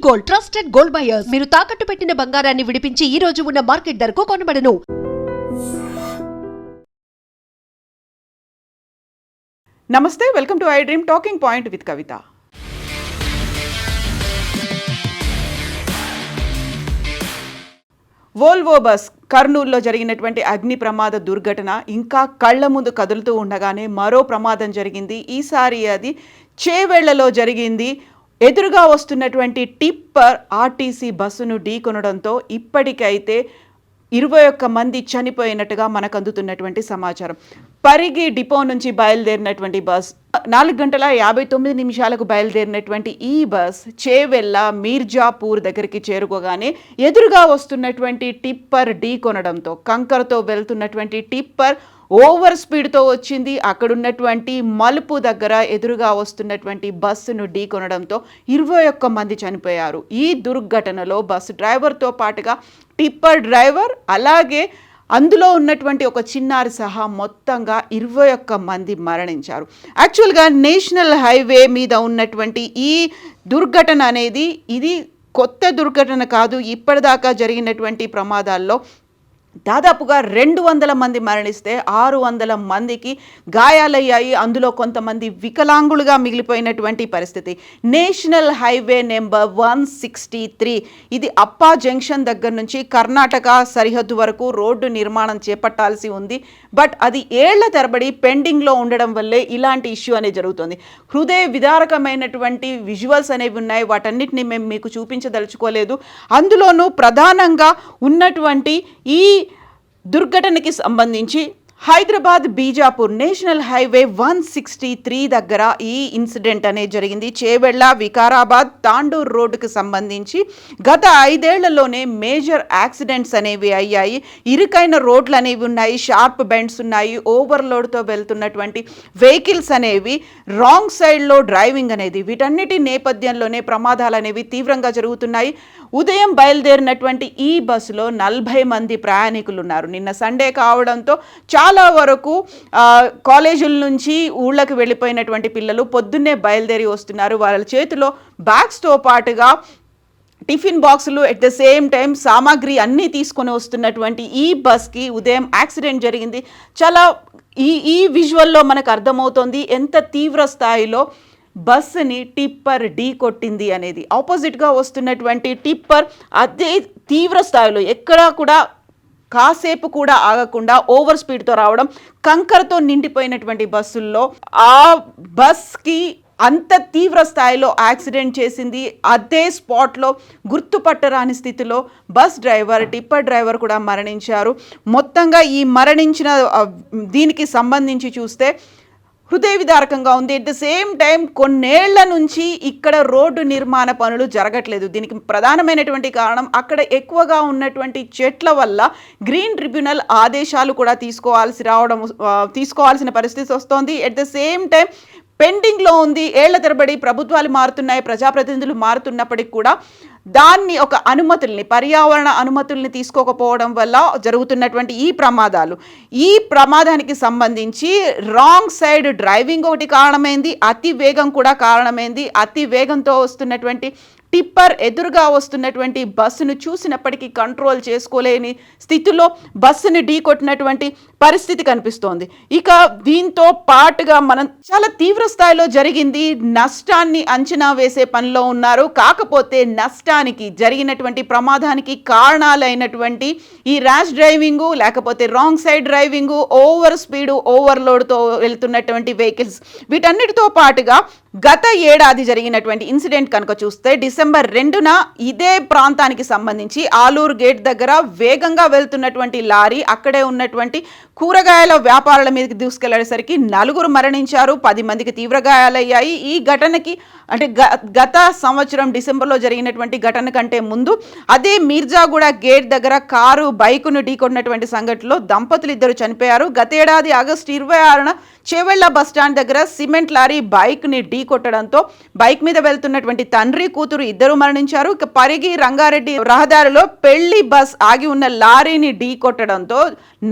Gold, trusted gold buyers. మీరు తాకట్టు పెట్టిన బంగారాన్ని విడిపించి ఈ రోజు ఉన్న మార్కెట్ ధరకు కొనబడను. నమస్తే, welcome to I dream talking point with Kavitha. Volvo bus కర్నూలులో జరిగినటువంటి అగ్ని ప్రమాద దుర్ఘటన ఇంకా కళ్ల ముందు కదులుతూ ఉండగానే మరో ప్రమాదం జరిగింది. ఈసారి అది చేవెళ్లలో జరిగింది. ఎదురుగా వస్తున్నటువంటి టిప్పర్ ఆర్టీసీ బస్సును ఢీకొనడంతో ఇప్పటికైతే 21 మంది చనిపోయినట్టుగా మనకు అందుతున్నటువంటి సమాచారం. పరిగి డిపో నుంచి బయలుదేరినటువంటి బస్ 4:59 బయలుదేరినటువంటి ఈ బస్ చేవెళ్ళ మీర్జాపూర్ దగ్గరికి చేరుకోగానే ఎదురుగా వస్తున్నటువంటి టిప్పర్ ఢీకొనడంతో, కంకరతో వెళ్తున్నటువంటి టిప్పర్ ఓవర్ స్పీడ్తో వచ్చింది. అక్కడున్నటువంటి మలుపు దగ్గర ఎదురుగా వస్తున్నటువంటి బస్సును ఢీకొనడంతో 21 మంది చనిపోయారు. ఈ దుర్ఘటనలో బస్సు డ్రైవర్తో పాటుగా టిప్పర్ డ్రైవర్, అలాగే అందులో ఉన్నటువంటి ఒక చిన్నారి సహా మొత్తంగా 21 మంది మరణించారు. యాక్చువల్గా నేషనల్ హైవే మీద ఉన్నటువంటి ఈ దుర్ఘటన అనేది ఇది కొత్త దుర్ఘటన కాదు. ఇప్పటిదాకా జరిగినటువంటి ప్రమాదాల్లో దాదాపుగా 200 మంది మరణిస్తే 600 మందికి గాయాలయ్యాయి. అందులో కొంతమంది వికలాంగులుగా మిగిలిపోయినటువంటి పరిస్థితి. నేషనల్ హైవే నెంబర్ 163 ఇది అప్పా జంక్షన్ దగ్గర నుంచి కర్ణాటక సరిహద్దు వరకు రోడ్డు నిర్మాణం చేపట్టాల్సి ఉంది. బట్ అది ఏళ్ల తరబడి పెండింగ్లో ఉండడం వల్లే ఇలాంటి ఇష్యూ అనేది జరుగుతుంది. హృదయ విదారకమైనటువంటి విజువల్స్ అనేవి ఉన్నాయి. వాటన్నిటిని మేము మీకు చూపించదలుచుకోలేదు. అందులోనూ ప్రధానంగా ఉన్నటువంటి ఈ దుర్ఘటనకి సంబంధించి హైదరాబాద్ బీజాపూర్ నేషనల్ హైవే 163 దగ్గర ఈ ఇన్సిడెంట్ అనేది జరిగింది. చేవెళ్ళ వికారాబాద్ తాండూర్ రోడ్డుకి సంబంధించి గత 5 ఏళ్లలోనే మేజర్ యాక్సిడెంట్స్ అనేవి అయ్యాయి. ఇరుకైన రోడ్లు అనేవి ఉన్నాయి, షార్ప్ బెండ్స్ ఉన్నాయి, ఓవర్లోడ్తో వెళ్తున్నటువంటి వెహికల్స్ అనేవి, రాంగ్ సైడ్లో డ్రైవింగ్ అనేది, వీటన్నిటి నేపథ్యంలోనే ప్రమాదాలు అనేవి తీవ్రంగా జరుగుతున్నాయి. ఉదయం బయలుదేరినటువంటి ఈ బస్సులో 40 మంది ప్రయాణికులు ఉన్నారు. నిన్న సండే కావడంతో చాలా వరకు కాలేజీల నుంచి ఊళ్ళకి వెళ్ళిపోయినటువంటి పిల్లలు పొద్దున్నే బయలుదేరి వస్తున్నారు. వాళ్ళ చేతిలో బ్యాగ్స్తో పాటుగా టిఫిన్ బాక్సులు, ఎట్ ద సేమ్ టైం సామాగ్రి అన్నీ తీసుకొని వస్తున్నటువంటి ఈ బస్కి ఉదయం యాక్సిడెంట్ జరిగింది. చాలా ఈ విజువల్లో మనకు అర్థమవుతోంది ఎంత తీవ్ర స్థాయిలో బస్సుని టిప్పర్ ఢీ కొట్టింది అనేది. ఆపోజిట్గా వస్తున్నటువంటి టిప్పర్ అదే తీవ్ర స్థాయిలో ఎక్కడా కూడా కాసేపు కూడా ఆగకుండా ఓవర్ స్పీడ్తో రావడం, కంకరతో నిండిపోయినటువంటి బస్సుల్లో ఆ బస్కి అంత తీవ్ర స్థాయిలో యాక్సిడెంట్ చేసింది. అదే స్పాట్లో గుర్తుపట్టరాని స్థితిలో బస్ డ్రైవర్, టిప్పర్ డ్రైవర్ కూడా మరణించారు. మొత్తంగా ఈ మరణించిన దీనికి సంబంధించి చూస్తే హృదయ విదారకంగా ఉంది. ఎట్ ద సేమ్ టైం కొన్నేళ్ల నుంచి ఇక్కడ రోడ్డు నిర్మాణ పనులు జరగట్లేదు. దీనికి ప్రధానమైనటువంటి కారణం అక్కడ ఎక్కువగా ఉన్నటువంటి చెట్ల వల్ల గ్రీన్ ట్రిబ్యునల్ ఆదేశాలు కూడా తీసుకోవాల్సిన పరిస్థితి వస్తోంది. ఎట్ ద సేమ్ టైం పెండింగ్లో ఉంది. ఏళ్ల తరబడి ప్రభుత్వాలు మారుతున్నాయి, ప్రజాప్రతినిధులు మారుతున్నప్పటికీ కూడా దాన్ని ఒక అనుమతుల్ని, పర్యావరణ అనుమతుల్ని తీసుకోకపోవడం వల్ల జరుగుతున్నటువంటి ఈ ప్రమాదానికి సంబంధించి రాంగ్ సైడ్ డ్రైవింగ్ ఒకటి కారణమైంది, అతి వేగం కూడా కారణమైంది. అతి వేగంతో వస్తున్నటువంటి టిప్పర్ ఎదురుగా వస్తున్నటువంటి బస్సును చూసినప్పటికీ కంట్రోల్ చేసుకోలేని స్థితిలో బస్సుని ఢీకొట్టినటువంటి పరిస్థితి కనిపిస్తోంది. ఇక దీంతో పాటుగా మనం చాలా తీవ్ర స్థాయిలో జరిగింది, నష్టాన్ని అంచనా వేసే పనిలో ఉన్నారు. కాకపోతే నష్టానికి, జరిగినటువంటి ప్రమాదానికి కారణాలైనటువంటి ఈ ర్యాష్ డ్రైవింగు, లేకపోతే wrong side driving, over speed, ఓవర్లోడ్తో వెళ్తున్నటువంటి వెహికల్స్, వీటన్నిటితో పాటుగా గత ఏడాది జరిగినటువంటి ఇన్సిడెంట్ కనుక చూస్తే డిసెంబర్ 2న ఇదే ప్రాంతానికి సంబంధించి ఆలూరు గేట్ దగ్గర వేగంగా వెళ్తున్నటువంటి లారీ అక్కడే ఉన్నటువంటి కూరగాయల వ్యాపారాల మీదకి దూసుకెళ్లేసరికి 4 మరణించారు, 10 మందికి తీవ్ర గాయాలయ్యాయి. ఈ ఘటనకి అంటే గత సంవత్సరం డిసెంబర్లో జరిగినటువంటి ఘటన కంటే ముందు అదే మీర్జాగూడ గేట్ దగ్గర కారు బైకును ఢీకొన్నటువంటి సంఘటనలో దంపతులు 2 చనిపోయారు. గతేడాది ఆగస్టు 26న చేవెళ్ల బస్టాండ్ దగ్గర సిమెంట్ లారీ బైక్ని ఢీ కొట్టడంతో బైక్ మీద వెళ్తున్నటువంటి తండ్రి కూతురు ఇద్దరు మరణించారు. ఇక పరిగి రంగారెడ్డి రహదారిలో పెళ్లి బస్ ఆగి ఉన్న లారీని ఢీ కొట్టడంతో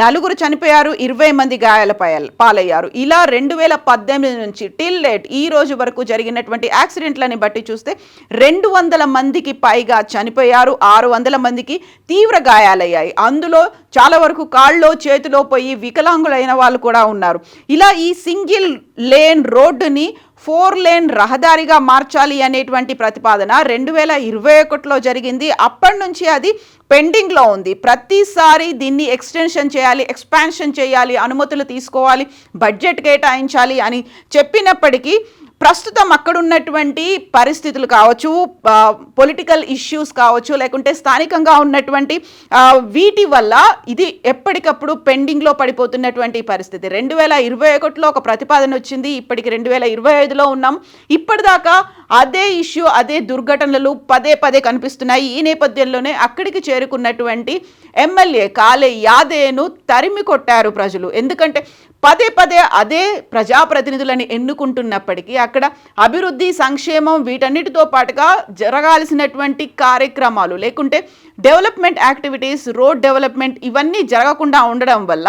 4 చనిపోయారు, 20 మంది గాయాల పాలయ్యారు. ఇలా 2018 నుంచి టిల్ లేట్ ఈ రోజు వరకు జరిగినటువంటి యాక్సిడెంట్లని బట్టి చూస్తే 200 మందికి పైగా చనిపోయారు, 600 మందికి తీవ్ర గాయాలయ్యాయి. అందులో చాలా వరకు కాళ్ళలో చేతిలో పోయి వికలాంగులైన వాళ్ళు కూడా ఉన్నారు. ఇలా ఈ సింగిల్ లేన్ రోడ్డుని 4 లేన్ రహదారిగా మార్చాలి అనేటువంటి ప్రతిపాదన 2021లో జరిగింది. అప్పటి నుంచి అది పెండింగ్లో ఉంది. ప్రతిసారి దీన్ని ఎక్స్టెన్షన్ చేయాలి, ఎక్స్పాన్షన్ చేయాలి, అనుమతులు తీసుకోవాలి, బడ్జెట్ కేటాయించాలి అని చెప్పినప్పటికీ ప్రస్తుతం అక్కడున్నటువంటి పరిస్థితులు కావచ్చు, పొలిటికల్ ఇష్యూస్ కావచ్చు, లేకుంటే స్థానికంగా ఉన్నటువంటి వీటి వల్ల ఇది ఎప్పటికప్పుడు పెండింగ్లో పడిపోతున్నటువంటి పరిస్థితి. 2021లో ఒక ప్రతిపాదన వచ్చింది, ఇప్పటికి 2025లో ఉన్నాం. ఇప్పటిదాకా అదే ఇష్యూ, అదే దుర్ఘటనలు పదే పదే కనిపిస్తున్నాయి. ఈ నేపథ్యంలోనే అక్కడికి చేరుకున్నటువంటి ఎమ్మెల్యే కాలే యాదేను తరిమి కొట్టారు ప్రజలు. ఎందుకంటే పదే పదే అదే ప్రజాప్రతినిధులని ఎన్నుకుంటున్నప్పటికీ అక్కడ అభివృద్ధి, సంక్షేమం వీటన్నిటితో పాటుగా జరగాల్సినటువంటి కార్యక్రమాలు లేకుంటే డెవలప్మెంట్ యాక్టివిటీస్, రోడ్ డెవలప్మెంట్ ఇవన్నీ జరగకుండా ఉండడం వల్ల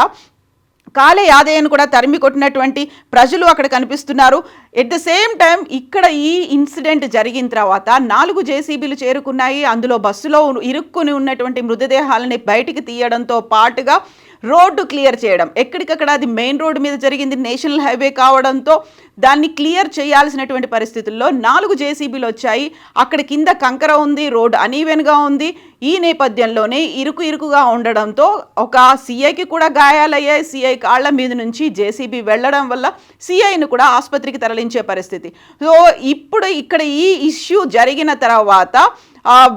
కాలే యాదయ్యను కూడా తరిమి కొట్టినటువంటి ప్రజలు అక్కడ కనిపిస్తున్నారు. ఎట్ ద సేమ్ టైం ఇక్కడ ఈ ఇన్సిడెంట్ జరిగిన తర్వాత 4 జేసీబీలు చేరుకున్నాయి. అందులో బస్సులో ఇరుక్కుని ఉన్నటువంటి మృతదేహాలని బయటికి తీయడంతో పాటుగా రోడ్డు క్లియర్ చేయడం, ఎక్కడికక్కడ అది మెయిన్ రోడ్డు మీద జరిగింది, నేషనల్ హైవే కావడంతో దాన్ని క్లియర్ చేయాల్సినటువంటి పరిస్థితుల్లో 4 జేసీబీలు వచ్చాయి. అక్కడ కింద కంకర ఉంది, రోడ్ అనీవెన్గా ఉంది. ఈ నేపథ్యంలోనే ఇరుకుగా ఉండడంతో ఒక సిఐకి కూడా గాయాలయ్యాయి. సిఐ కాళ్ల మీద నుంచి జేసీబీ వెళ్ళడం వల్ల సిఐని కూడా ఆసుపత్రికి తరలించే పరిస్థితి. సో ఇప్పుడు ఇక్కడ ఈ ఇష్యూ జరిగిన తర్వాత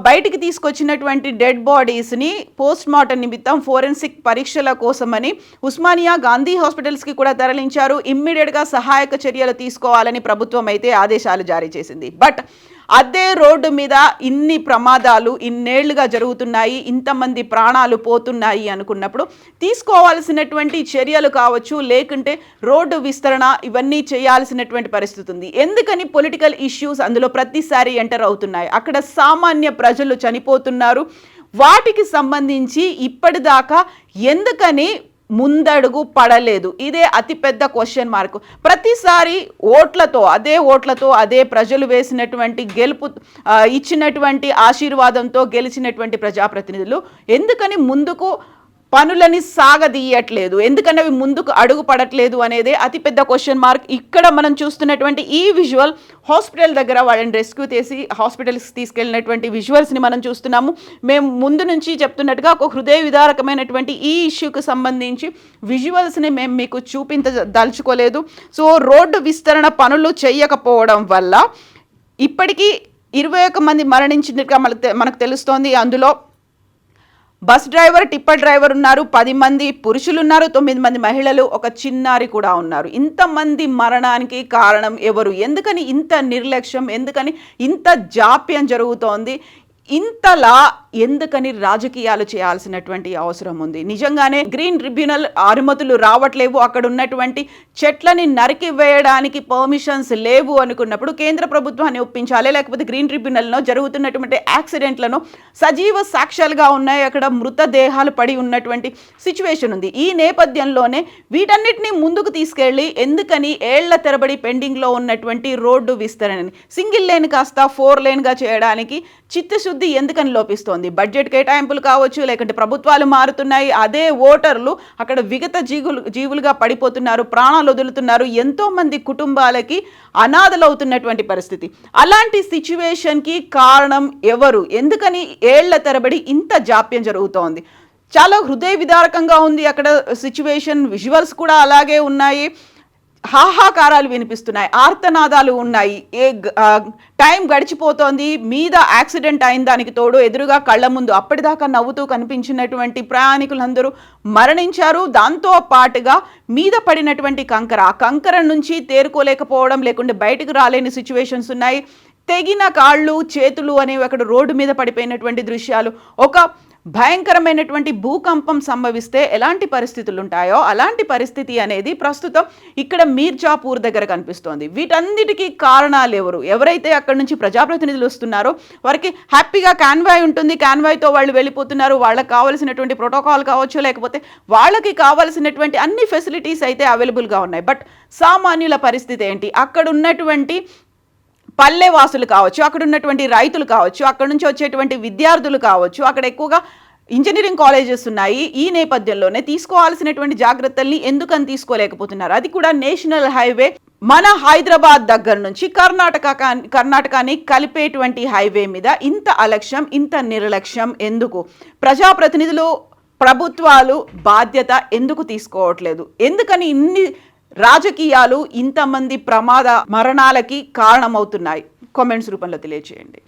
బయటికి తీసుకొచ్చినటువంటి డెడ్ బాడీస్ని పోస్ట్ మార్టం నిమిత్తం ఫోరెన్సిక్ పరీక్షల కోసమని ఉస్మానియా, గాంధీ హాస్పిటల్స్కి కూడా తరలించారు. ఇమ్మీడియట్గా సహాయక చర్యలు తీసుకోవాలని ప్రభుత్వం అయితే ఆదేశాలు జారీ చేసింది. బట్ అదే రోడ్డు మీద ఇన్ని ప్రమాదాలు ఇన్నేళ్లుగా జరుగుతున్నాయి, ఇంతమంది ప్రాణాలు పోతున్నాయి అనుకున్నప్పుడు తీసుకోవాల్సినటువంటి చర్యలు కావచ్చు, లేకుంటే రోడ్డు విస్తరణ ఇవన్నీ చేయాల్సినటువంటి పరిస్థితి ఉంది. ఎందుకని పొలిటికల్ ఇష్యూస్ అందులో ప్రతిసారి ఎంటర్ అవుతున్నాయి. అక్కడ సామాన్య ప్రజలు చనిపోతున్నారు. వాటికి సంబంధించి ఇప్పటిదాకా ఎందుకని ముందడుగు పడలేదు? ఇదే అతిపెద్ద క్వశ్చన్ మార్క్. ప్రతిసారి ఓట్లతో అదే ప్రజలు వేసినటువంటి గెలుపు ఇచ్చినటువంటి ఆశీర్వాదంతో గెలిచినటువంటి ప్రజాప్రతినిధులు ఎందుకని ముందుకు పనులని సాగదీయట్లేదు, ఎందుకని అవి ముందుకు అడుగు పడట్లేదు అనేదే అతిపెద్ద క్వశ్చన్ మార్క్. ఇక్కడ మనం చూస్తున్నటువంటి ఈ విజువల్ హాస్పిటల్ దగ్గర వాళ్ళని రెస్క్యూ చేసి హాస్పిటల్స్కి తీసుకెళ్ళినటువంటి విజువల్స్ని మనం చూస్తున్నాము. మేము ముందు నుంచి చెప్తున్నట్టుగా ఒక హృదయ విదారకమైనటువంటి ఈ ఇష్యూకి సంబంధించి విజువల్స్ని మేము మీకు చూపించదలుచుకోలేదు. సో రోడ్డు విస్తరణ పనులు చేయకపోవడం వల్ల ఇప్పటికీ 21 మంది మరణించినట్టుగా మనకు తెలుస్తోంది. అందులో బస్ డ్రైవర్, టిప్పర్ డ్రైవర్ ఉన్నారు, 10 మంది పురుషులు ఉన్నారు, 9 మంది మహిళలు, ఒక చిన్నారి కూడా ఉన్నారు. ఇంతమంది మరణానికి కారణం ఎవరు? ఎందుకని ఇంత నిర్లక్ష్యం, ఎందుకని ఇంత జాప్యం జరుగుతోంది? ఇంతలా ఎందుకని రాజకీయాలు చేయాల్సినటువంటి అవసరం ఉంది? నిజంగానే గ్రీన్ ట్రిబ్యునల్ అనుమతులు రావట్లేవు, అక్కడ ఉన్నటువంటి చెట్లని నరికి వేయడానికి పర్మిషన్స్ లేవు అనుకున్నప్పుడు కేంద్ర ప్రభుత్వాన్ని ఒప్పించాలి, లేకపోతే గ్రీన్ ట్రిబ్యునల్లో జరుగుతున్నటువంటి యాక్సిడెంట్లను సజీవ సాక్ష్యాలుగా ఉన్నాయి, అక్కడ మృతదేహాలు పడి ఉన్నటువంటి సిచ్యువేషన్ ఉంది. ఈ నేపథ్యంలోనే వీటన్నిటిని ముందుకు తీసుకెళ్ళి ఎందుకని ఏళ్ల తరబడి పెండింగ్లో ఉన్నటువంటి రోడ్డు విస్తరణని సింగిల్ లేన్ కాస్త 4 లేన్గా చేయడానికి చిత్తశుద్ధి ఎందుకని లోపిస్తోంది? బడ్జెట్ కేటాయింపులు కావచ్చు, లేకుంటే ప్రభుత్వాలు మారుతున్నాయి, అదే ఓటర్లు అక్కడ విగత జీవులుగా పడిపోతున్నారు, ప్రాణాలు వదులుతున్నారు, ఎంతో మంది కుటుంబాలకి అనాథలవుతున్నటువంటి పరిస్థితి. అలాంటి సిచ్యువేషన్కి కారణం ఎవరు? ఎందుకని ఏళ్ల తరబడి ఇంత జాప్యం జరుగుతోంది? చాలా హృదయ విదారకంగా ఉంది అక్కడ సిచ్యువేషన్. విజువల్స్ కూడా అలాగే ఉన్నాయి. హాహాకారాలు వినిపిస్తున్నాయి, ఆర్తనాదాలు ఉన్నాయి. టైం గడిచిపోతోంది, మీద యాక్సిడెంట్ అయిన దానికి తోడు ఎదురుగా కళ్ళ ముందు అప్పటిదాకా నవ్వుతూ కనిపించినటువంటి ప్రయాణికులందరూ మరణించారు. దాంతో పాటుగా మీద పడినటువంటి కంకర, ఆ కంకర నుంచి తేరుకోలేకపోవడం, లేకుంటే బయటకు రాలేని సిచ్యువేషన్స్ ఉన్నాయి. తెగిన కాళ్ళు, చేతులు అనేవి అక్కడ రోడ్డు మీద పడిపోయినటువంటి దృశ్యాలు. ఒక భయంకరమైనటువంటి భూకంపం సంభవిస్తే ఎలాంటి పరిస్థితులు ఉంటాయో అలాంటి పరిస్థితి అనేది ప్రస్తుతం ఇక్కడ మీర్జాపూర్ దగ్గర కనిపిస్తోంది. వీటన్నిటికీ కారణాలు ఎవరైతే అక్కడ నుంచి ప్రజాప్రతినిధులు వస్తున్నారో వారికి హ్యాపీగా కాన్వాయ్ ఉంటుంది, కాన్వాయ్తో వాళ్ళు వెళ్ళిపోతున్నారు. వాళ్ళకి కావాల్సినటువంటి ప్రోటోకాల్ కావచ్చు, లేకపోతే వాళ్ళకి కావాల్సినటువంటి అన్ని ఫెసిలిటీస్ అయితే అవైలబుల్గా ఉన్నాయి. బట్ సామాన్యుల పరిస్థితి ఏంటి? అక్కడ ఉన్నటువంటి పల్లెవాసులు కావచ్చు, అక్కడ ఉన్నటువంటి రైతులు కావచ్చు, అక్కడ నుంచి వచ్చేటువంటి విద్యార్థులు కావచ్చు, అక్కడ ఎక్కువగా ఇంజనీరింగ్ కాలేజెస్ ఉన్నాయి. ఈ నేపథ్యంలోనే తీసుకోవాల్సినటువంటి జాగ్రత్తల్ని ఎందుకని తీసుకోలేకపోతున్నారు? అది కూడా నేషనల్ హైవే, మన హైదరాబాద్ దగ్గర నుంచి కర్ణాటకని కలిపేటువంటి హైవే మీద ఇంత అలక్ష్యం, ఇంత నిర్లక్ష్యం ఎందుకు? ప్రజాప్రతినిధులు, ప్రభుత్వాలు బాధ్యత ఎందుకు తీసుకోవట్లేదు? ఎందుకని ఇన్ని రాజకీయాలు ఇంతమంది ప్రమాద మరణాలకి కారణమవుతున్నాయి? కామెంట్స్ రూపంలో తెలియజేయండి.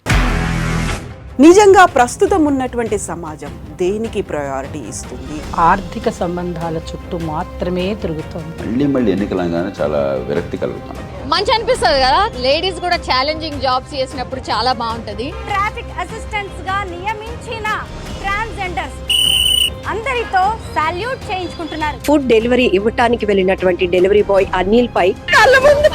నిజంగా ప్రస్తుతం ఉన్నటువంటి సమాజం దేనికి ప్రయారిటీ ఇస్తుంది? ఆర్థిక సంబంధాల చుట్టూ మాత్రమే తిరుగుతుంది. మళ్ళీ ఎన్నికలంగానే చాలా విరక్తి కలుగుతాం. మంచి అనిపిస్తుంది కదా, లేడీస్ కూడా ఛాలెంజింగ్ జాబ్స్ చేసినప్పుడు చాలా బాగుంటది. ట్రాఫిక్ అసిస్టెంట్స్ గా నియమించిన ట్రాన్స్జెండర్స్ అందరితో సాల్యూట్ చేయించుకుంటున్నారు. ఫుడ్ డెలివరీ ఇవ్వటానికి వెళ్ళినటువంటి డెలివరీ బాయ్ అనిల్ పై కళ్ళ ముందు